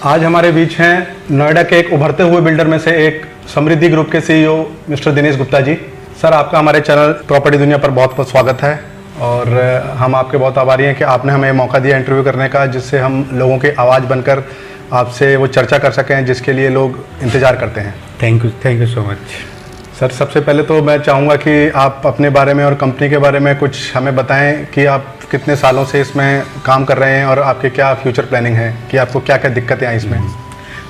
आज हमारे बीच हैं नोएडा के एक उभरते हुए बिल्डर में से एक समृद्धि ग्रुप के CEO mister Dinesh Gupta ji. Sir, आपका हमारे चैनल प्रॉपर्टी दुनिया पर बहुत बहुत स्वागत है और हम आपके बहुत आभारी हैं कि आपने हमें मौका दिया इंटरव्यू करने का, जिससे हम लोगों की आवाज़ बनकर आपसे वो चर्चा कर सकें जिसके लिए लोग इंतज़ार करते हैं। Thank you so much. Sir, सबसे पहले तो मैं चाहूँगा कि आप अपने बारे में और कंपनी के बारे में कुछ हमें बताएं कि आप कितने सालों से इसमें काम कर रहे हैं और आपके क्या फ्यूचर प्लानिंग है, कि आपको क्या क्या दिक्कतें आई इसमें।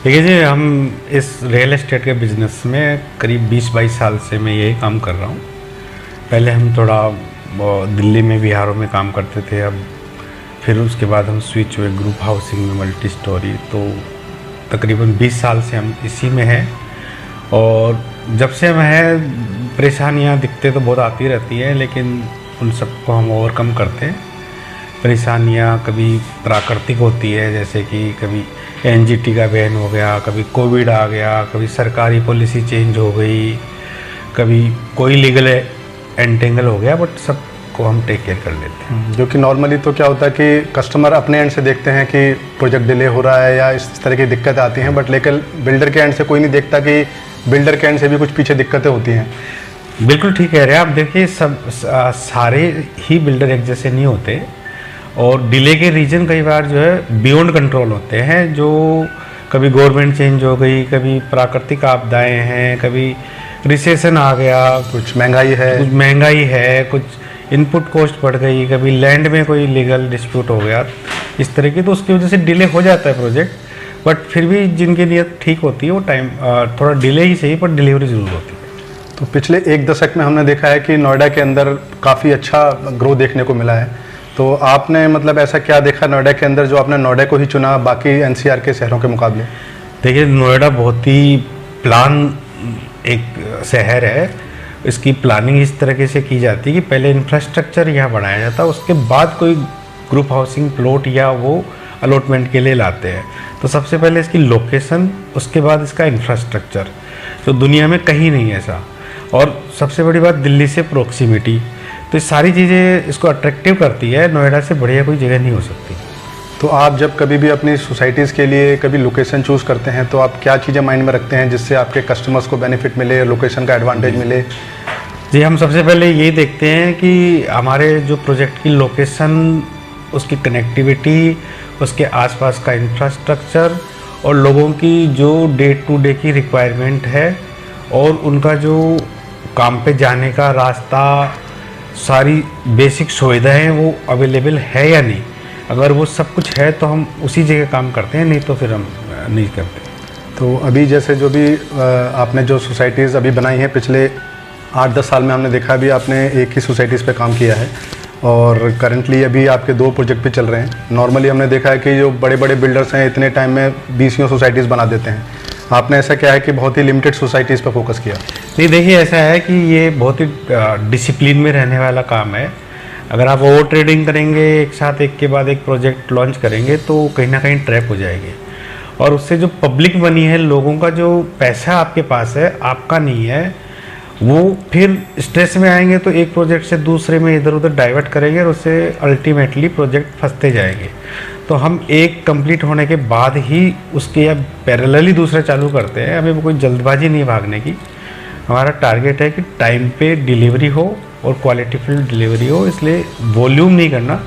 देखिए जी, हम इस रियल एस्टेट के बिज़नेस में करीब 20-22 साल से मैं यही काम कर रहा हूँ। पहले हम थोड़ा दिल्ली में, बिहारों में काम करते थे, अब फिर उसके बाद हम स्विच हुए ग्रुप हाउसिंग में, मल्टी स्टोरी। तो तकरीबन 20 साल से हम इसी में हैं और जब से हम हैं परेशानियाँ दिक्कतें तो बहुत आती रहती हैं, लेकिन उन सबको हम ओवरकम करते हैं। परेशानियाँ कभी प्राकृतिक होती है, जैसे कि कभी एनजीटी का बैन हो गया, कभी कोविड आ गया, कभी सरकारी पॉलिसी चेंज हो गई, कभी कोई लीगल एंटेंगल हो गया, बट सबको हम टेक केयर कर लेते हैं। जो कि नॉर्मली तो क्या होता है कि कस्टमर अपने एंड से देखते हैं कि प्रोजेक्ट डिले हो रहा है या इस तरह की दिक्कत आती हैं, बट लेकिन बिल्डर के एंड से कोई नहीं देखता कि बिल्डर के एंड से भी कुछ पीछे दिक्कतें होती हैं। बिल्कुल ठीक कह रहे हैं आप। देखिए, सब सारे ही बिल्डर एक जैसे नहीं होते और डिले के रीजन कई बार जो है बियॉन्ड कंट्रोल होते हैं, जो कभी गवर्नमेंट चेंज हो गई, कभी प्राकृतिक आपदाएं हैं, कभी रिसेशन आ गया, कुछ महंगाई है, कुछ इनपुट कॉस्ट बढ़ गई, कभी लैंड में कोई लीगल डिस्प्यूट हो गया, इस तरह की। तो उसकी वजह से डिले हो जाता है प्रोजेक्ट, बट फिर भी जिनकी नीयत ठीक होती है वो टाइम थोड़ा डिले ही सही, पर डिलीवरी ज़रूर होती है। तो पिछले एक दशक में हमने देखा है कि नोएडा के अंदर काफ़ी अच्छा ग्रोथ देखने को मिला है। तो आपने मतलब ऐसा क्या देखा नोएडा के अंदर जो आपने नोएडा को ही चुना बाकी एनसीआर के शहरों के मुकाबले? देखिए, नोएडा बहुत ही प्लान एक शहर है। इसकी प्लानिंग इस तरीके से की जाती है कि पहले इंफ्रास्ट्रक्चर यहाँ बनाया जाता है, उसके बाद कोई ग्रुप हाउसिंग प्लॉट या वो अलॉटमेंट के लिए लाते हैं। तो सबसे पहले इसकी लोकेशन, उसके बाद इसका इंफ्रास्ट्रक्चर, जो दुनिया में कहीं नहीं है ऐसा। और सबसे बड़ी बात दिल्ली से प्रोक्सिमिटी। तो ये सारी चीज़ें इसको अट्रैक्टिव करती है। नोएडा से बढ़िया कोई जगह नहीं हो सकती। तो आप जब कभी भी अपनी सोसाइटीज़ के लिए कभी लोकेशन चूज़ करते हैं तो आप क्या चीज़ें माइंड में रखते हैं जिससे आपके कस्टमर्स को बेनिफिट मिले, लोकेशन का एडवांटेज मिले? जी, हम सबसे पहले यही देखते हैं कि हमारे जो प्रोजेक्ट की लोकेशन, उसकी कनेक्टिविटी, उसके आसपास का इंफ्रास्ट्रक्चर और लोगों की जो डे टू डे की रिक्वायरमेंट है और उनका जो काम पे जाने का रास्ता, सारी बेसिक सुविधाएं वो अवेलेबल है या नहीं। अगर वो सब कुछ है तो हम उसी जगह काम करते हैं, नहीं तो फिर हम नहीं करते। तो अभी जैसे जो भी आपने जो सोसाइटीज़ अभी बनाई हैं पिछले 8-10 साल में, हमने देखा भी आपने एक ही सोसाइटीज़ पे काम किया है और करंटली अभी आपके 2 प्रोजेक्ट पे चल रहे हैं। नॉर्मली हमने देखा है कि जो बड़े बड़े बिल्डर्स हैं इतने टाइम में 20 सोसाइटीज़ बना देते हैं। आपने ऐसा क्या है कि बहुत ही लिमिटेड सोसाइटीज़ पर फोकस किया? नहीं, देखिए, ऐसा है कि ये बहुत ही डिसिप्लिन में रहने वाला काम है। अगर आप ओवर ट्रेडिंग करेंगे, एक साथ एक के बाद एक प्रोजेक्ट लॉन्च करेंगे, तो कहीं ना कहीं ट्रैप हो जाएंगे। और उससे जो पब्लिक बनी है, लोगों का जो पैसा आपके पास है, आपका नहीं है, वो फिर स्ट्रेस में आएंगे तो एक प्रोजेक्ट से दूसरे में इधर उधर डाइवर्ट करेंगे और उससे अल्टीमेटली प्रोजेक्ट फंसते जाएंगे। तो हम एक कंप्लीट होने के बाद ही उसके या पैरेलली दूसरा चालू करते हैं। हमें कोई जल्दबाजी नहीं भागने की। हमारा टारगेट है कि टाइम पे डिलीवरी हो और क्वालिटीफुल डिलीवरी हो, इसलिए वॉल्यूम नहीं करना,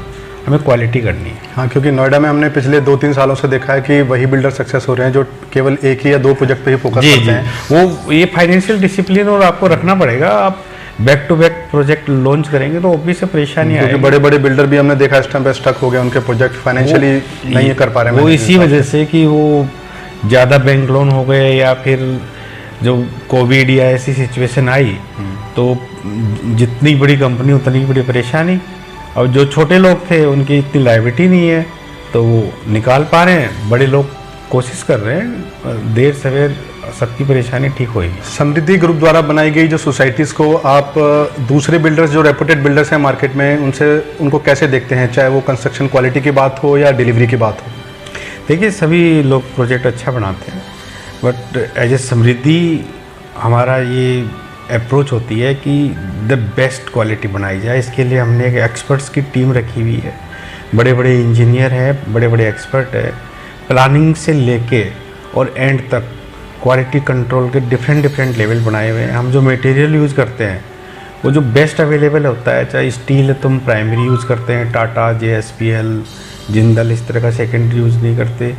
हमें क्वालिटी करनी है। हाँ, क्योंकि नोएडा में हमने पिछले 2-3 सालों से देखा है कि वही बिल्डर सक्सेस हो रहे हैं जो केवल एक ही या 2 प्रोजेक्ट पे ही फोकस करते हैं। वो ये फाइनेंशियल डिसिप्लिन और आपको रखना पड़ेगा। आप back to back project launch करेंगे तो ऑब्वियस से परेशानी आएगी। क्योंकि बड़े बड़े बिल्डर भी हमने देखा इस टाइम पे स्टक हो गए, उनके प्रोजेक्ट फाइनेंशियली नहीं कर पा रहे हैं। वो इसी वजह से कि वो ज़्यादा बैंक लोन हो गए या फिर जो कोविड या ऐसी सिचुएशन आई, तो जितनी बड़ी कंपनी उतनी बड़ी परेशानी। और जो छोटे लोग थे उनकी इतनी लायबिलिटी नहीं है तो वो निकाल पा रहे हैं। बड़े लोग कोशिश कर रहे हैं, देर सवेर सबकी परेशानी ठीक होगी। समृद्धि ग्रुप द्वारा बनाई गई जो सोसाइटीज़ को आप दूसरे बिल्डर्स जो रेपुटेड बिल्डर्स हैं मार्केट में, उनको कैसे देखते हैं, चाहे वो कंस्ट्रक्शन क्वालिटी की बात हो या डिलीवरी की बात हो? देखिए, सभी लोग प्रोजेक्ट अच्छा बनाते हैं, बट एज ए समृद्धि हमारा ये अप्रोच होती है कि द बेस्ट क्वालिटी बनाई जाए। इसके लिए हमने एक एक्सपर्ट्स की टीम रखी हुई है। बड़े बड़े इंजीनियर हैं, बड़े बड़े एक्सपर्ट है, प्लानिंग से लेके और एंड तक क्वालिटी कंट्रोल के डिफरेंट लेवल बनाए हुए हैं। हम जो मटेरियल यूज़ करते हैं वो जो बेस्ट अवेलेबल होता है, चाहे स्टील तुम प्राइमरी यूज़ करते हैं, टाटा, JSPL, जिंदल, इस तरह का सेकेंडरी यूज़ नहीं करते।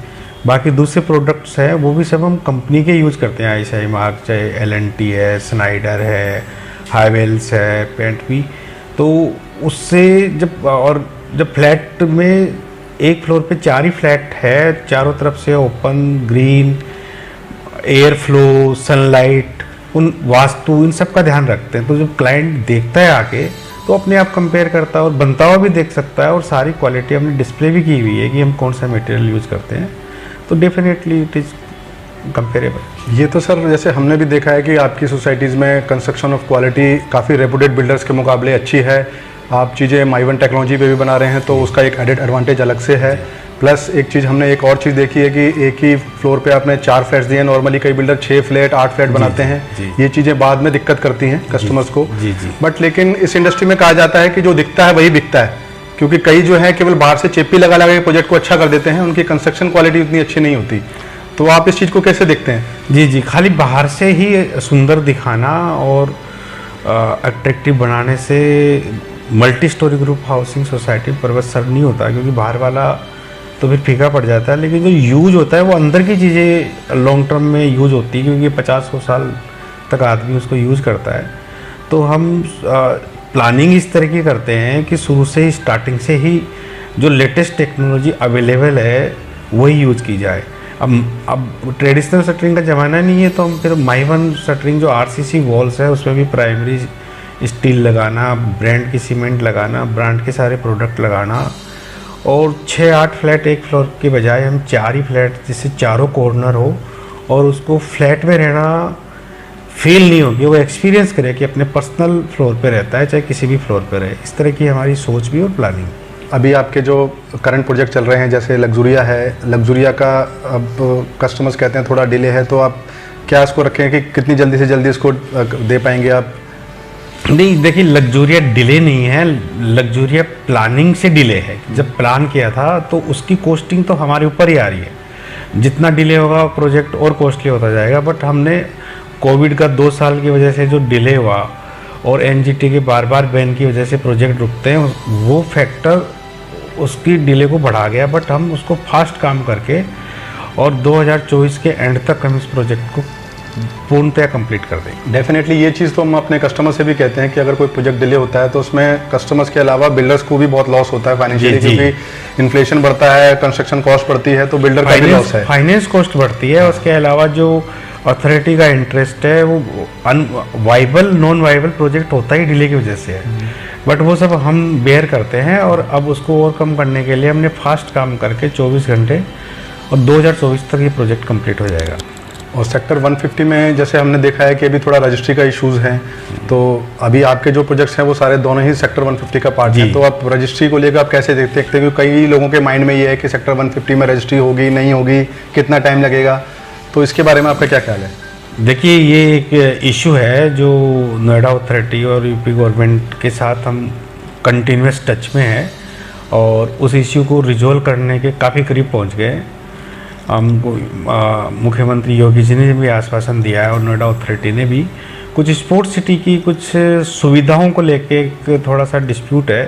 बाकी दूसरे प्रोडक्ट्स हैं वो भी सब हम कंपनी के यूज़ करते हैं, ISI मार्क, चाहे L&T है, स्नाइडर है, हावेल्स है, पेंट भी। तो उससे जब फ्लैट में एक फ्लोर पे 4 ही फ्लैट है, चारों तरफ से open, green, air flow, sunlight, उन वास्तु, इन सब का ध्यान रखते हैं। तो जब क्लाइंट देखता है आके तो अपने आप कंपेयर करता है और बनता हुआ भी देख सकता है, और सारी क्वालिटी हमने डिस्प्ले भी की हुई है कि हम कौन सा मटेरियल यूज़ करते हैं। तो डेफिनेटली इट इज़ कंपेरेबल। ये तो सर जैसे हमने भी देखा है कि आपकी सोसाइटीज़ में कंस्ट्रक्शन ऑफ क्वालिटी काफ़ी रेपुटेड बिल्डर्स के मुकाबले अच्छी है। आप चीज़ें माइवन टेक्नोलॉजी पे भी बना रहे हैं तो उसका एक एडेड एडवांटेज अलग से है। प्लस एक चीज़ हमने एक और चीज़ देखी है कि एक ही फ्लोर पे आपने 4 फ्लैट्स दिए हैं। नॉर्मली कई बिल्डर 6 फ्लैट 8 फ्लैट बनाते हैं। ये चीज़ें बाद में दिक्कत करती हैं कस्टमर्स को। बट लेकिन इस इंडस्ट्री में कहा जाता है कि जो दिखता है वही बिकता है, क्योंकि कई जो है केवल बाहर से चेपी लगा के प्रोजेक्ट को अच्छा कर देते हैं, उनकी कंस्ट्रक्शन क्वालिटी उतनी अच्छी नहीं होती। तो आप इस चीज़ को कैसे देखते हैं? जी, खाली बाहर से ही सुंदर दिखाना और अट्रैक्टिव बनाने से multi storey group housing society पर सर नहीं होता, क्योंकि बाहर वाला तो फिर फीका पड़ जाता है। लेकिन जो यूज होता है वो अंदर की चीज़ें लॉन्ग टर्म में यूज होती है, क्योंकि 50-100 साल तक आदमी उसको यूज़ करता है। तो हम प्लानिंग इस तरह की करते हैं कि शुरू से ही, स्टार्टिंग से ही जो लेटेस्ट टेक्नोलॉजी अवेलेबल है वही यूज़ की जाए। अब ट्रेडिशनल शटरिंग का ज़माना नहीं है, तो हम फिर माइवन शटरिंग जो RCC वॉल्स है उसमें भी प्राइमरी स्टील लगाना, ब्रांड की सीमेंट लगाना, ब्रांड के सारे प्रोडक्ट लगाना, और 6-8 फ्लैट एक फ्लोर के बजाय हम 4 ही फ्लैट, जिससे चारों कॉर्नर हो और उसको फ्लैट में रहना फील नहीं होगी, वो एक्सपीरियंस करे कि अपने पर्सनल फ्लोर पे रहता है, चाहे किसी भी फ्लोर पे रहे। इस तरह की हमारी सोच भी और प्लानिंग। अभी आपके जो करंट प्रोजेक्ट चल रहे हैं जैसे लग्जूरिया है, लग्जूरिया का अब कस्टमर्स कहते हैं थोड़ा डिले है, तो आप क्या इसको रखें कि कितनी जल्दी से जल्दी इसको दे पाएंगे आप? नहीं, देखिए, लग्जूरिया डिले नहीं है, लग्जूरिया प्लानिंग से डिले है। जब प्लान किया था तो उसकी कॉस्टिंग तो हमारे ऊपर ही आ रही है। जितना डिले होगा प्रोजेक्ट और कॉस्टली होता जाएगा। बट हमने कोविड का 2 साल की वजह से जो डिले हुआ और NGT के बार बैन की वजह से प्रोजेक्ट रुकते हैं, वो फैक्टर उसकी डिले को बढ़ा गया। बट हम उसको फास्ट काम करके और 2024 के एंड तक हम इस प्रोजेक्ट को पूर्णतः कंप्लीट कर देंगे। डेफिनेटली ये चीज़ तो हम अपने कस्टमर से भी कहते हैं कि अगर कोई प्रोजेक्ट डिले होता है तो उसमें कस्टमर्स के अलावा बिल्डर्स को भी बहुत लॉस होता है फाइनेंशियली, क्योंकि इन्फ्लेशन बढ़ता है, कंस्ट्रक्शन कॉस्ट बढ़ती है, तो बिल्डर का भी लॉस है, फाइनेंस कॉस्ट बढ़ती है। उसके अलावा जो अथॉरिटी का इंटरेस्ट है वो वाइबल नॉन वाइबल प्रोजेक्ट होता ही डिले की वजह से है। बट वो सब हम बेयर करते हैं, और अब उसको ओवरकम करने के लिए हमने फास्ट काम करके 24 घंटे और 2024 तक ये प्रोजेक्ट कंप्लीट हो जाएगा। और सेक्टर 150 में जैसे हमने देखा है कि अभी थोड़ा रजिस्ट्री का इश्यूज हैं, तो अभी आपके जो प्रोजेक्ट्स हैं वो सारे दोनों ही सेक्टर 150 का पार्ट है। तो आप रजिस्ट्री को लेकर आप कैसे देखते हैं? क्योंकि कई लोगों के माइंड में ये है कि सेक्टर 150 में रजिस्ट्री होगी नहीं होगी, कितना टाइम लगेगा, तो इसके बारे में आपका क्या ख्याल है? देखिए, ये एक इशू है जो नोएडा अथॉरिटी और यूपी गवर्नमेंट के साथ हम कंटिन्यूस टच में हैं, और उस इशू को रिजोल्व करने के काफ़ी करीब पहुंच गए। हमको मुख्यमंत्री योगी जी ने भी आश्वासन दिया है, और नोएडा अथॉरिटी ने भी। कुछ स्पोर्ट्स सिटी की कुछ सुविधाओं को लेके एक थोड़ा सा डिस्प्यूट है,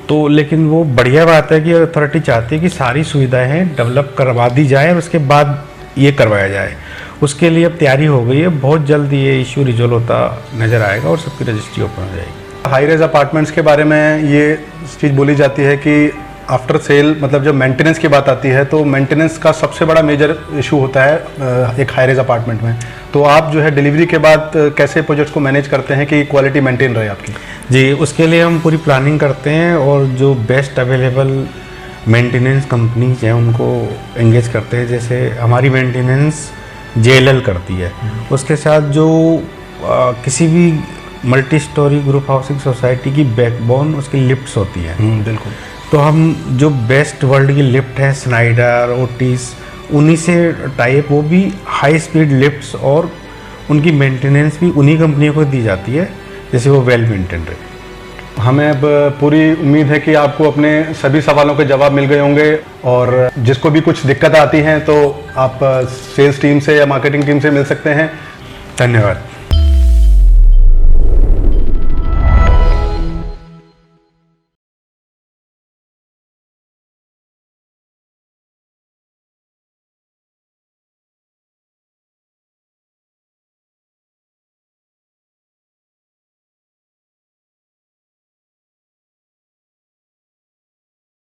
तो लेकिन वो बढ़िया बात है कि अथॉरिटी चाहती है कि सारी सुविधाएं डेवलप करवा दी जाए और उसके बाद ये करवाया जाए। उसके लिए अब तैयारी हो गई है, बहुत जल्द ये इशू रिजोल्व होता नज़र आएगा और सबकी रजिस्ट्री ओपन हो जाएगी। हाई रेज अपार्टमेंट्स के बारे में ये चीज़ बोली जाती है कि आफ्टर सेल, मतलब जब मेंटेनेंस की बात आती है तो मेंटेनेंस का सबसे बड़ा मेजर इशू होता है एक हाई रेज अपार्टमेंट में। तो आप जो है डिलीवरी के बाद कैसे प्रोजेक्ट को मैनेज करते हैं कि क्वालिटी मेंटेन रहे आपकी? जी, उसके लिए हम पूरी प्लानिंग करते हैं, और जो बेस्ट अवेलेबल मेंटेनेंस कंपनीज हैं उनको एंगेज करते हैं। जैसे हमारी मेंटेनेंस JLL करती है, उसके साथ जो किसी भी multi storey group housing society की बैकबोन उसकी लिफ्ट्स होती हैं। बिल्कुल। तो हम जो बेस्ट वर्ल्ड की लिफ्ट है, स्नाइडर, ओटिस, उन्हीं से टाइप, वो भी हाई स्पीड लिफ्ट्स, और उनकी मेंटेनेंस भी उन्हीं कंपनियों को दी जाती है, जैसे वो वेल मेंटेन रहे। हमें अब पूरी उम्मीद है कि आपको अपने सभी सवालों के जवाब मिल गए होंगे, और जिसको भी कुछ दिक्कत आती हैं तो आप सेल्स टीम से या मार्केटिंग टीम से मिल सकते हैं। धन्यवाद।